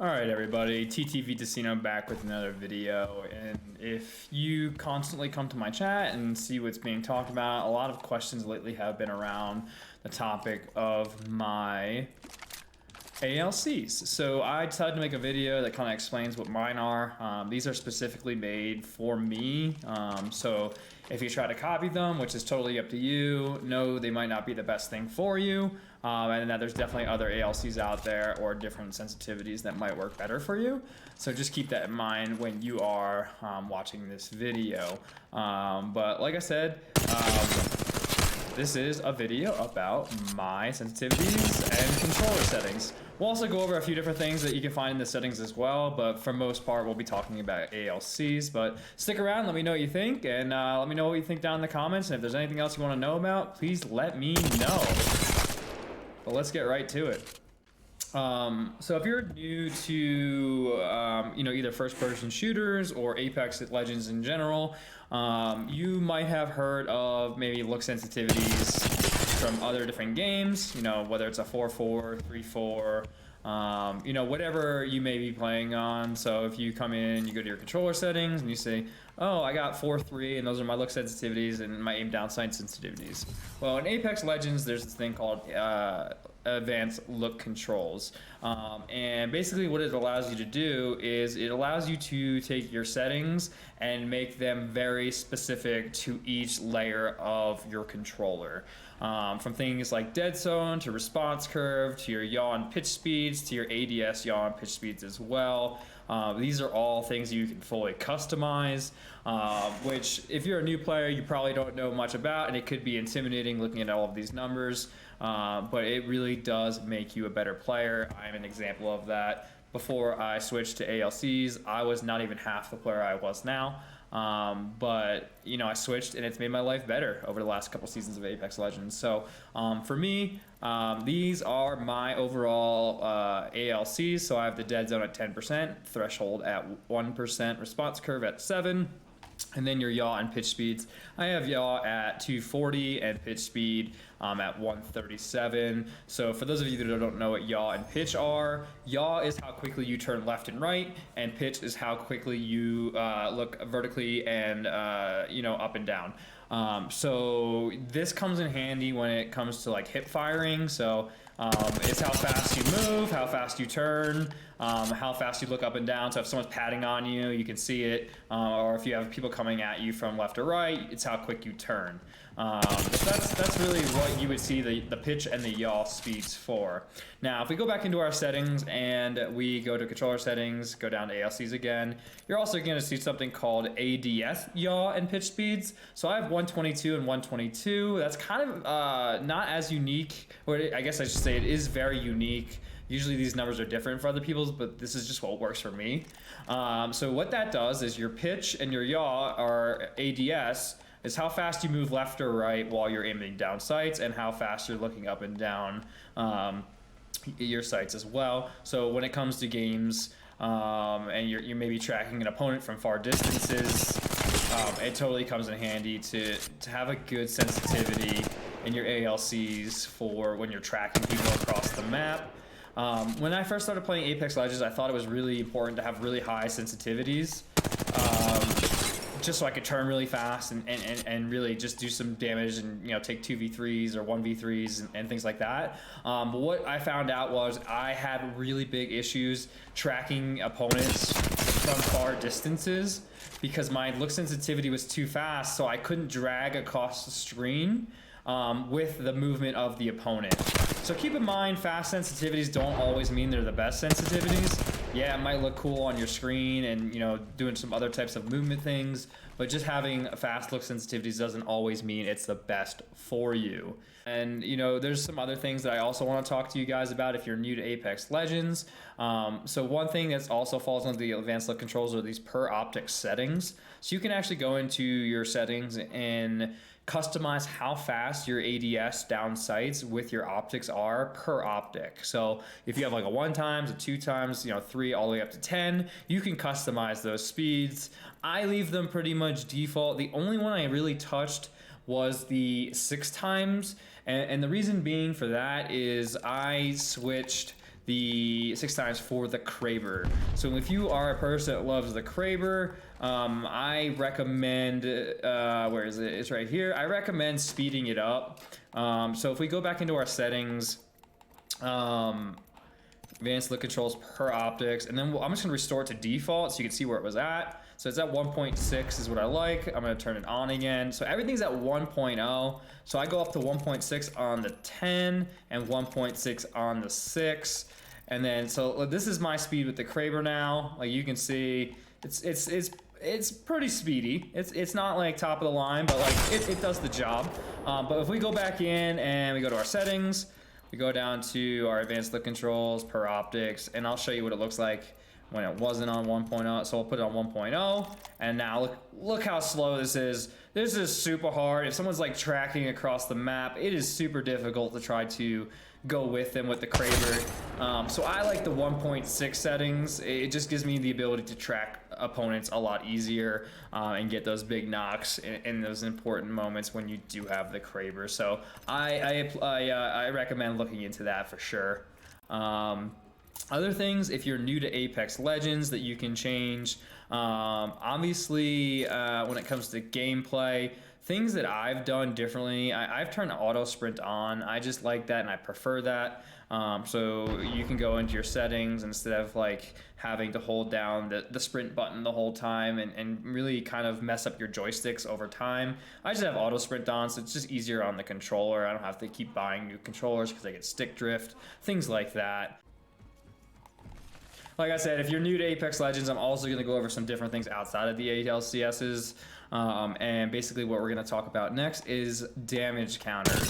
Alright everybody, TTV Casino back with another video, and if you constantly come to my chat and see what's being talked about, a lot of questions lately have been around the topic of my ALCs. So I decided to make a video that kind of explains what mine are. These are specifically made for me, so if you try to copy them, which is totally up to you, no, they might not be the best thing for you, and that there's definitely other ALCs out there or different sensitivities that might work better for you. So just keep that in mind when you are watching this video. But like I said, this is a video about my sensitivities and controller settings. We'll also go over a few different things that you can find in the settings as well, but for most part we'll be talking about ALCs. But stick around, let me know what you think, and let me know what you think down in the comments, and if there's anything else you want to know about, please let me know. But let's get right to it. So if you're new to either first-person shooters or Apex Legends in general, you might have heard of maybe look sensitivities from other different games, whether it's a 4-4, 3-4, whatever you may be playing on. So if you come in, you go to your controller settings and you say, oh, I got 4-3 and those are my look sensitivities and my aim down sight sensitivities. Well, in Apex Legends, there's this thing called advanced look controls, and basically what it allows you to do is it allows you to take your settings and make them very specific to each layer of your controller, from things like dead zone to response curve to your yaw and pitch speeds to your ADS yaw and pitch speeds as well. These are all things you can fully customize, which if you're a new player you probably don't know much about, and it could be intimidating looking at all of these numbers, but it really does make you a better player. I'm an example of that. Before I switched to ALCs, I was not even half the player I was now, but I switched and it's made my life better over the last couple seasons of Apex Legends. So for me, these are my overall ALCs. So I have the dead zone at 10%, threshold at 1%, response curve at 7, and then your yaw and pitch speeds. I have yaw at 240 and pitch speed at 137. So for those of you that don't know what yaw and pitch are, yaw is how quickly you turn left and right, and pitch is how quickly you look vertically and up and down. So this comes in handy when it comes to like hip firing. So it's how fast you move, how fast you turn, how fast you look up and down. So if someone's patting on you, you can see it, or if you have people coming at you from left or right, it's how quick you turn. So that's really what you would see the pitch and the yaw speeds for. Now if we go back into our settings and we go to controller settings, go down to ALCs again, you're also going to see something called ADS yaw and pitch speeds. So I have 122 and 122. That's kind of not as unique, or I guess I should say it is very unique. Usually these numbers are different for other people's, but this is just what works for me. So what that does is your pitch and your yaw, or ADS, is how fast you move left or right while you're aiming down sights, and how fast you're looking up and down your sights as well. So when it comes to games and you're maybe tracking an opponent from far distances, it totally comes in handy to have a good sensitivity in your ALCs for when you're tracking people across the map. When I first started playing Apex Legends, I thought it was really important to have really high sensitivities, just so I could turn really fast and really just do some damage and take 2v3s or 1v3s and things like that. But what I found out was I had really big issues tracking opponents from far distances because my look sensitivity was too fast, so I couldn't drag across the screen with the movement of the opponent. So keep in mind, fast sensitivities don't always mean they're the best sensitivities. Yeah, it might look cool on your screen and doing some other types of movement things, but just having fast look sensitivities doesn't always mean it's the best for you. And there's some other things that I also want to talk to you guys about if you're new to Apex Legends. So one thing that also falls under the advanced look controls are these per optic settings. So you can actually go into your settings and customize how fast your ADS down sights with your optics are per optic. So if you have like a 1 times, a 2 times, 3 all the way up to 10, you can customize those speeds. I leave them pretty much default. The only one I really touched was the 6 times, and the reason being for that is I switched the 6 times for the Kraber. So if you are a person that loves the Kraber, I recommend, where is it? It's right here. I recommend speeding it up. So if we go back into our settings, advanced look controls per optics, and then I'm just gonna restore it to default so you can see where it was at. So it's at 1.6 is what I like. I'm gonna turn it on again. So everything's at 1.0. So I go up to 1.6 on the 10 and 1.6 on the 6. And then, so this is my speed with the Kraber now. Like you can see, it's pretty speedy. It's not like top of the line, but like it does the job. But if we go back in and we go to our settings, we go down to our advanced look controls per optics, and I'll show you what it looks like when it wasn't on 1.0. So I'll put it on 1.0, and now look how slow this is. This is super hard. If someone's like tracking across the map, it is super difficult to try to go with them with the Kraber. So I like the 1.6 settings. It just gives me the ability to track opponents a lot easier and get those big knocks in those important moments when you do have the Kraber. So I recommend looking into that for sure. Other things, if you're new to Apex Legends, that you can change. Obviously, when it comes to gameplay, things that I've done differently, I've turned auto sprint on. I just like that and I prefer that. So you can go into your settings instead of like having to hold down the sprint button the whole time and really kind of mess up your joysticks over time. I just have auto sprint on, so it's just easier on the controller. I don't have to keep buying new controllers because I get stick drift, things like that. Like I said, if you're new to Apex Legends, I'm also going to go over some different things outside of the ALCSs. And basically what we're going to talk about next is damage counters.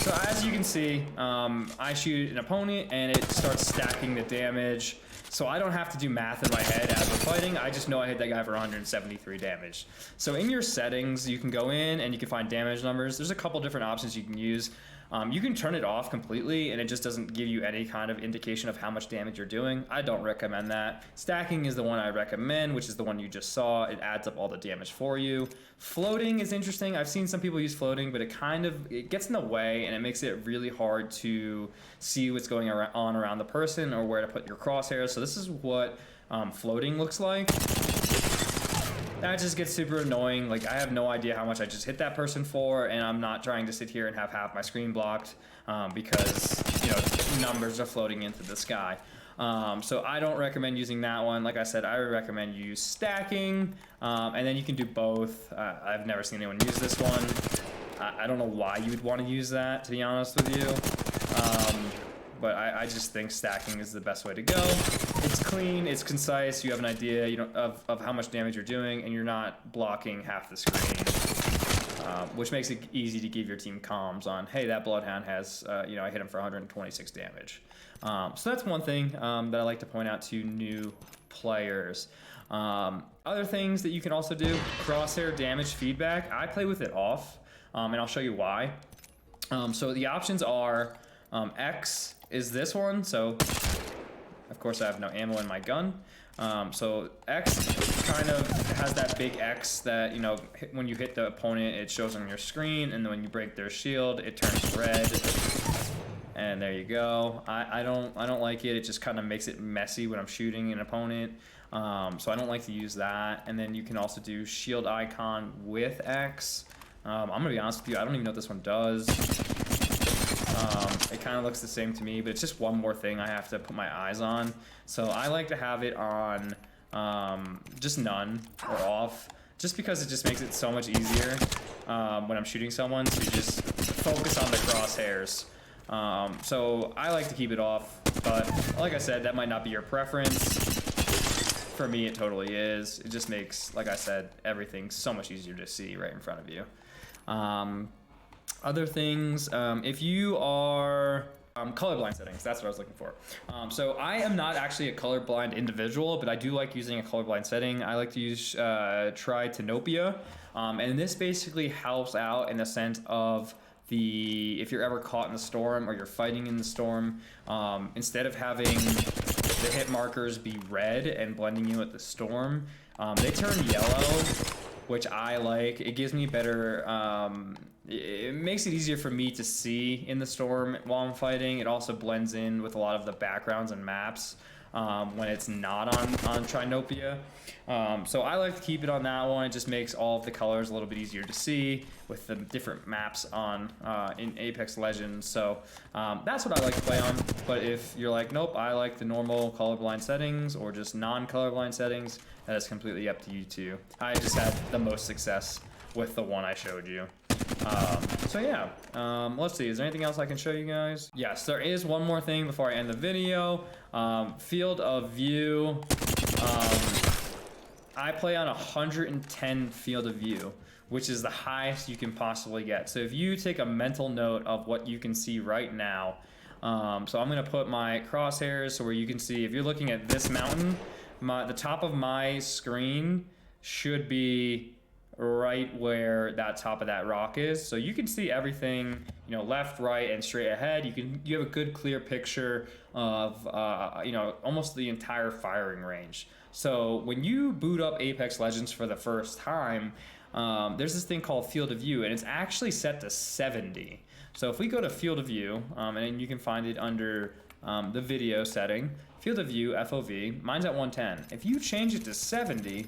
So as you can see, I shoot an opponent and it starts stacking the damage. So I don't have to do math in my head as we're fighting. I just know I hit that guy for 173 damage. So in your settings, you can go in and you can find damage numbers. There's a couple different options you can use. You can turn it off completely and it just doesn't give you any kind of indication of how much damage you're doing. I don't recommend that. Stacking is the one I recommend, which is the one you just saw. It adds up all the damage for you. Floating is interesting. I've seen some people use floating, but it gets in the way and it makes it really hard to see what's going on around the person or where to put your crosshairs. So this is what floating looks like. That just gets super annoying. Like I have no idea how much I just hit that person for, and I'm not trying to sit here and have half my screen blocked because numbers are floating into the sky. So I don't recommend using that one. Like I said, I would recommend you use stacking, and then you can do both. I've never seen anyone use this one. I don't know why you would want to use that, to be honest with you. But I just think stacking is the best way to go. It's clean, it's concise, you have an idea of how much damage you're doing, and you're not blocking half the screen, which makes it easy to give your team comms on, hey, that Bloodhound has, I hit him for 126 damage. So that's one thing that I like to point out to new players. Other things that you can also do, crosshair damage feedback. I play with it off, and I'll show you why. So the options are X is this one, so of course I have no ammo in my gun. So X kind of has that big X that, when you hit the opponent, it shows on your screen, and then when you break their shield, it turns red. And there you go. I don't like it. It just kind of makes it messy when I'm shooting an opponent. So I don't like to use that. And then you can also do shield icon with X. I'm gonna be honest with you, I don't even know what this one does. It kind of looks the same to me, but it's just one more thing I have to put my eyes on. So I like to have it on just none or off, just because it just makes it so much easier when I'm shooting someone to just focus on the crosshairs. So I like to keep it off, but like I said, that might not be your preference. For me, it totally is. It just makes, like I said, everything so much easier to see right in front of you. Other things, if you are colorblind settings, that's what I was looking for. So I am not actually a colorblind individual, but I do like using a colorblind setting. I like to use Tritanopia, and this basically helps out in the sense of if you're ever caught in the storm or you're fighting in the storm, instead of having the hit markers be red and blending you with the storm, they turn yellow. which I like. It gives me better, it makes it easier for me to see in the storm while I'm fighting. It also blends in with a lot of the backgrounds and maps when it's not on Trinopia. So I like to keep it on that one. It just makes all of the colors a little bit easier to see with the different maps on in Apex Legends. So that's what I like to play on. But if you're like, nope, I like the normal colorblind settings or just non-colorblind settings, that is completely up to you too. I just had the most success with the one I showed you. So yeah, let's see, is there anything else I can show you guys? Yes, there is one more thing before I end the video. Field of view. I play on 110 field of view, which is the highest you can possibly get. So if you take a mental note of what you can see right now, so I'm gonna put my crosshairs so where you can see, if you're looking at this mountain, the top of my screen should be right where that top of that rock is, so you can see everything, you know, left, right, and straight ahead. You have a good clear picture of you know, almost the entire firing range. So when you boot up Apex Legends for the first time, there's this thing called field of view, and it's actually set to 70. So if we go to field of view, and you can find it under the video setting, field of view, FOV, mine's at 110. If you change it to 70,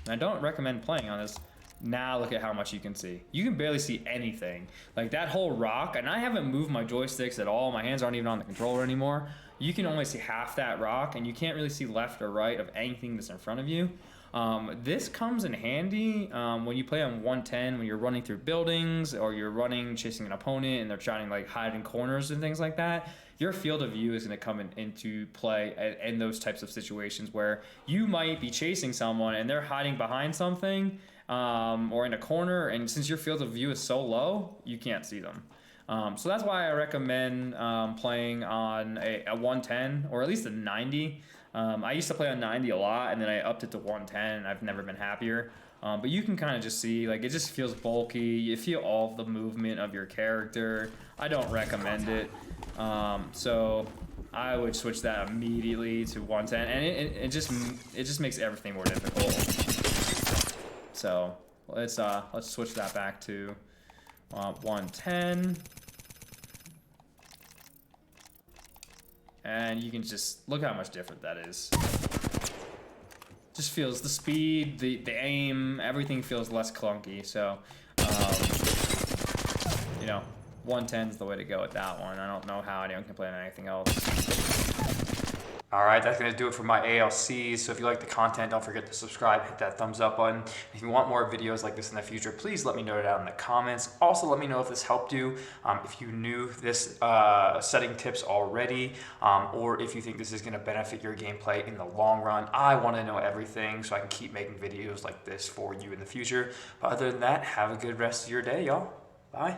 and I don't recommend playing on this. Now look at how much you can see. You can barely see anything. Like that whole rock, and I haven't moved my joysticks at all. My hands aren't even on the controller anymore. You can only see half that rock, and you can't really see left or right of anything that's in front of you. This comes in handy when you play on 110, when you're running through buildings or you're running chasing an opponent and they're trying to like hide in corners and things like that. Your field of view is going to come into play in those types of situations where you might be chasing someone and they're hiding behind something or in a corner, and since your field of view is so low, you can't see them. So that's why I recommend playing on a 110 or at least a 90. I used to play on 90 a lot, and then I upped it to 110, and I've never been happier. But you can kind of just see, like, it just feels bulky. You feel all of the movement of your character. I don't recommend it. So I would switch that immediately to 110, and it just makes everything more difficult. So let's switch that back to 110. And you can just look how much different that is. Just feels the speed, the aim, everything feels less clunky. So, you know, 110 is the way to go with that one. I don't know how anyone can play on anything else. All right, that's gonna do it for my ALCs. So if you like the content, don't forget to subscribe, hit that thumbs up button. If you want more videos like this in the future, please let me know down in the comments. Also, let me know if this helped you. If you knew this setting tips already, or if you think this is gonna benefit your gameplay in the long run. I wanna know everything so I can keep making videos like this for you in the future. But other than that, have a good rest of your day, y'all. Bye.